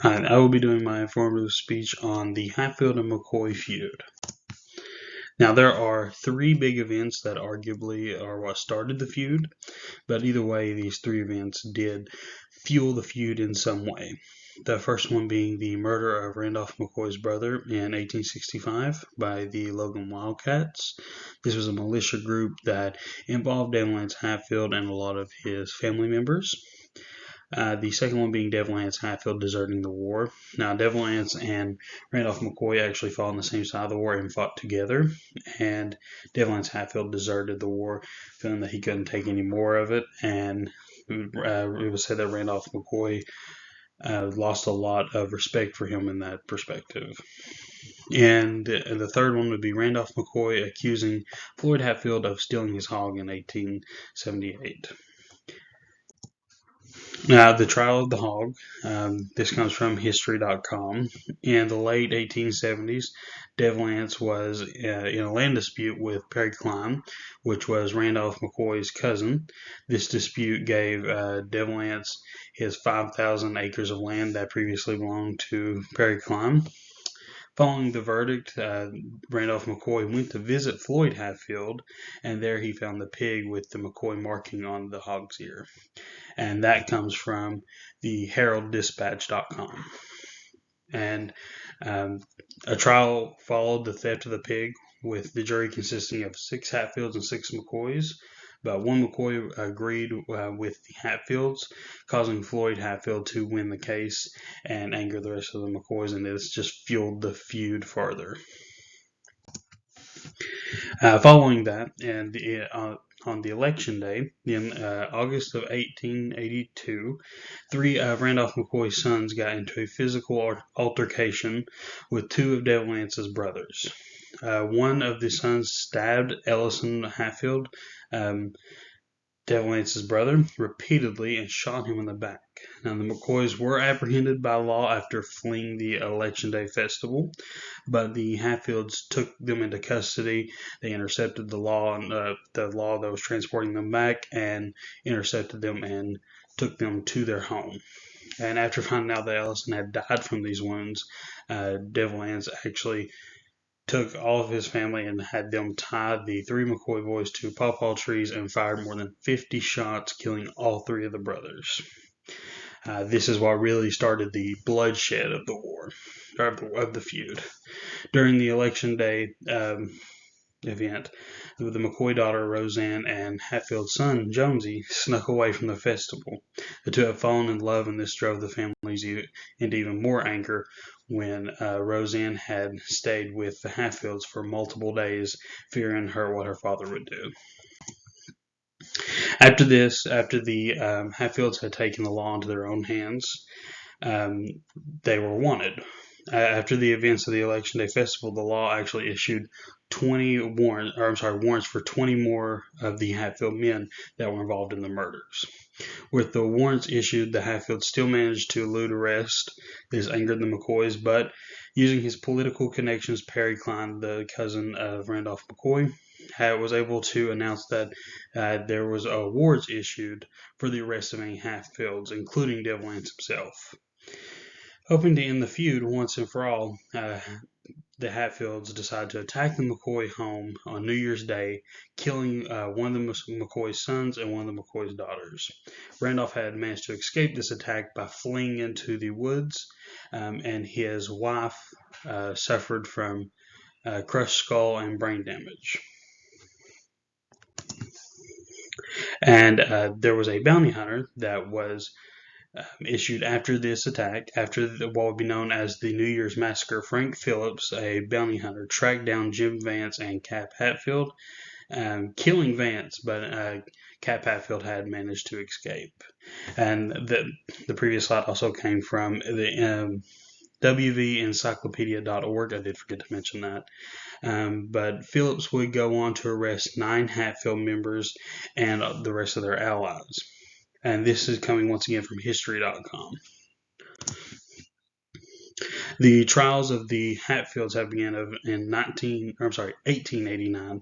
Hi, I will be doing my informative speech on the Hatfield and McCoy feud. Now, there are three big events that arguably are what started the feud, but either way, these three events did fuel the feud in some way. The first one being the murder of Randolph McCoy's brother in 1865 by the Logan Wildcats. This was a militia group that involved Lance Hatfield and a lot of his family members. The second one being Devil Anse Hatfield deserting the war. Now, Devil Anse and Randolph McCoy actually fought on the same side of the war and fought together. And Devil Anse Hatfield deserted the war, feeling that he couldn't take any more of it. And it was said that Randolph McCoy lost a lot of respect for him in that perspective. And the third one would be Randolph McCoy accusing Floyd Hatfield of stealing his hog in 1878. Now, the trial of the hog. This comes from History.com. In the late 1870s, Devil Anse was in a land dispute with Perry Cline, which was Randolph McCoy's cousin. This dispute gave Devil Anse his 5,000 acres of land that previously belonged to Perry Cline. Following the verdict, Randolph McCoy went to visit Floyd Hatfield, and there he found the pig with the McCoy marking on the hog's ear. And that comes from the HeraldDispatch.com. And a trial followed the theft of the pig, with the jury consisting of 6 Hatfields and 6 McCoys. But one McCoy agreed with the Hatfields, causing Floyd Hatfield to win the case and anger the rest of the McCoys, and this just fueled the feud further. Following that, and on the election day in August of 1882, 3 of Randolph McCoy's sons got into a physical altercation with 2 of Devil Anse's brothers. One of the sons stabbed Ellison Hatfield, Devil Anse's brother, repeatedly and shot him in the back. Now, the McCoys were apprehended by law after fleeing the Election Day festival, but the Hatfields took them into custody. They intercepted the law that was transporting them back, and intercepted them and took them to their home. And after finding out that Ellison had died from these wounds, Devil Anse actually took all of his family and had them tie the 3 McCoy boys to pawpaw trees and fired more than 50 shots, killing all 3 of the brothers. This is what really started the bloodshed of the war, of the feud. During the Election Day event, the McCoy daughter Roseanne and Hatfield's son Jonesy snuck away from the festival. The two had fallen in love, and this drove the families into even more anger when Roseanne had stayed with the Hatfields for multiple days, fearing what her father would do. After the Hatfields had taken the law into their own hands, they were wanted. After the events of the Election Day Festival, the law actually issued warrants for 20 more of the Hatfield men that were involved in the murders. With the warrants issued, the Hatfields still managed to elude arrest. This angered the McCoys, but using his political connections, Perry Cline, the cousin of Randolph McCoy, was able to announce that there was awards issued for the arrest of any Hatfields, including Devil Anse himself. Hoping to end the feud once and for all, the Hatfields decided to attack the McCoy home on New Year's Day, killing one of the McCoy's sons and one of the McCoy's daughters. Randolph had managed to escape this attack by fleeing into the woods, and his wife suffered from crushed skull and brain damage. And there was a bounty hunter that was issued after this attack, after what would be known as the New Year's Massacre. Frank Phillips, a bounty hunter, tracked down Jim Vance and Cap Hatfield, killing Vance, but Cap Hatfield had managed to escape. And the previous slide also came from the WVEncyclopedia.org. I did forget to mention that. But Phillips would go on to arrest 9 Hatfield members and the rest of their allies. And this is coming once again from History.com. The trials of the Hatfields have begun in 1889.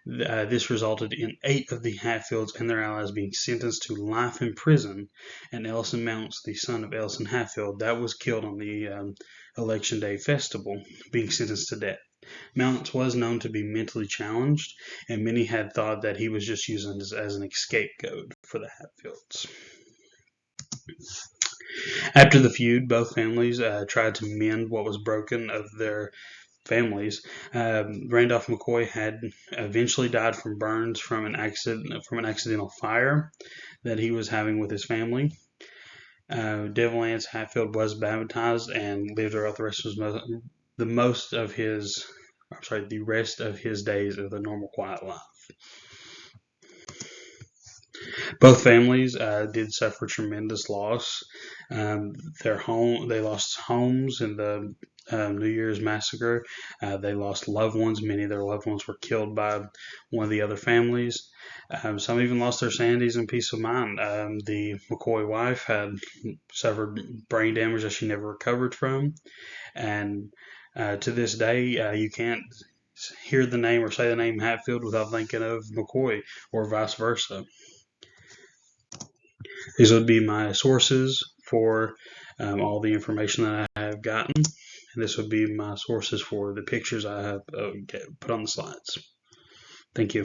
This resulted in 8 of the Hatfields and their allies being sentenced to life in prison, and Ellison Mounts, the son of Ellison Hatfield, that was killed on the Election Day festival, being sentenced to death. Mounts was known to be mentally challenged, and many had thought that he was just using this as an scapegoat for the Hatfields. After the feud, both families tried to mend what was broken of their families. Randolph McCoy had eventually died from burns from an accidental fire that he was having with his family. Devil Anse Hatfield was baptized and lived throughout the rest of his days of a normal, quiet life. Both families did suffer tremendous loss. They lost homes in the New Year's massacre. They lost loved ones. Many of their loved ones were killed by one of the other families. Some even lost their sanities and peace of mind. The McCoy wife had suffered brain damage that she never recovered from, and to this day, you can't hear the name or say the name Hatfield without thinking of McCoy, or vice versa. These would be my sources for all the information that I have gotten. And this would be my sources for the pictures I have put on the slides. Thank you.